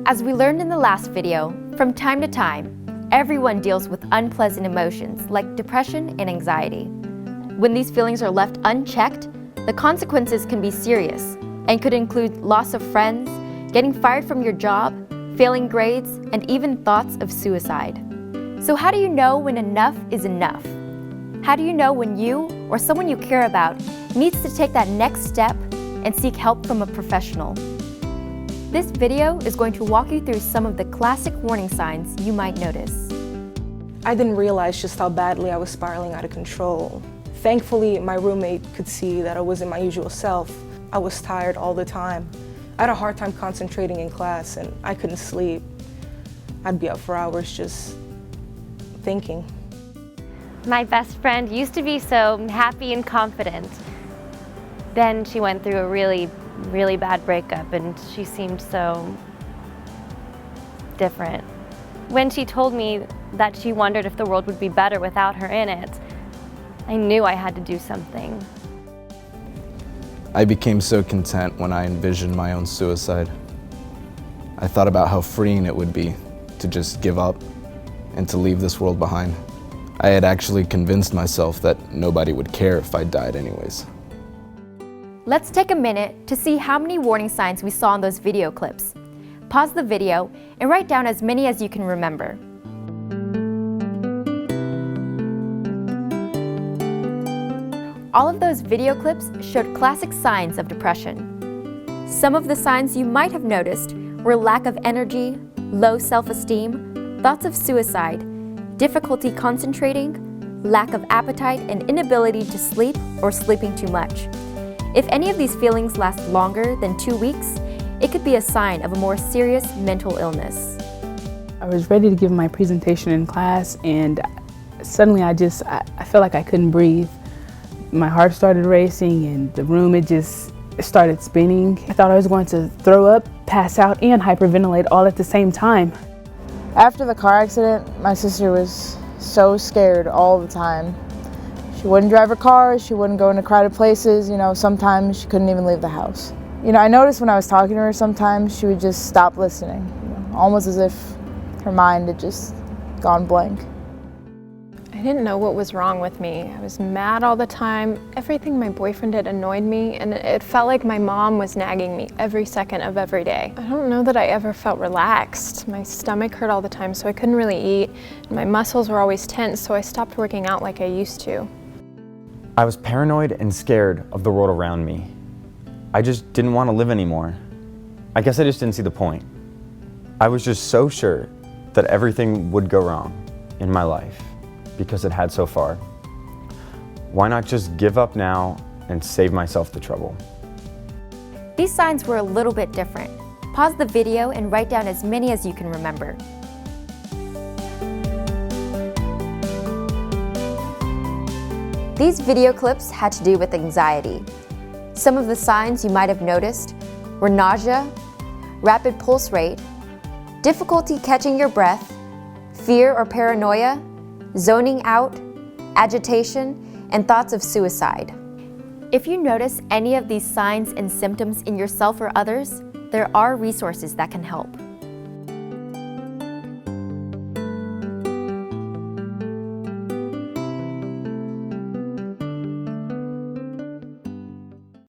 As we learned in the last video, from time to time, everyone deals with unpleasant emotions like depression and anxiety. When these feelings are left unchecked, the consequences can be serious and could include loss of friends, getting fired from your job, failing grades, and even thoughts of suicide. So how do you know when enough is enough? How do you know when you or someone you care about needs to take that next step and seek help from a professional? This video is going to walk you through some of the classic warning signs you might notice. I didn't realize just how badly I was spiraling out of control. Thankfully, my roommate could see that I wasn't my usual self. I was tired all the time. I had a hard time concentrating in class and I couldn't sleep. I'd be up for hours just thinking. My best friend used to be so happy and confident. Then she went through a really bad breakup and she seemed so different. When she told me that she wondered if the world would be better without her in it, I knew I had to do something. I became so content when I envisioned my own suicide. I thought about how freeing it would be to just give up and to leave this world behind. I had actually convinced myself that nobody would care if I died anyways. Let's take a minute to see how many warning signs we saw in those video clips. Pause the video and write down as many as you can remember. All of those video clips showed classic signs of depression. Some of the signs you might have noticed were lack of energy, low self-esteem, thoughts of suicide, difficulty concentrating, lack of appetite, and inability to sleep or sleeping too much. If any of these feelings last longer than 2 weeks, it could be a sign of a more serious mental illness. I was ready to give my presentation in class and suddenly I felt like I couldn't breathe. My heart started racing and the room, it started spinning. I thought I was going to throw up, pass out, and hyperventilate all at the same time. After the car accident, my sister was so scared all the time. She wouldn't drive her car, she wouldn't go into crowded places, sometimes she couldn't even leave the house. I noticed when I was talking to her sometimes she would just stop listening, almost as if her mind had just gone blank. I didn't know what was wrong with me. I was mad all the time. Everything my boyfriend did annoyed me, and it felt like my mom was nagging me every second of every day. I don't know that I ever felt relaxed. My stomach hurt all the time, so I couldn't really eat. My muscles were always tense, so I stopped working out like I used to. I was paranoid and scared of the world around me. I just didn't want to live anymore. I guess I just didn't see the point. I was just so sure that everything would go wrong in my life because it had so far. Why not just give up now and save myself the trouble? These signs were a little bit different. Pause the video and write down as many as you can remember. These video clips had to do with anxiety. Some of the signs you might have noticed were nausea, rapid pulse rate, difficulty catching your breath, fear or paranoia, zoning out, agitation, and thoughts of suicide. If you notice any of these signs and symptoms in yourself or others, there are resources that can help.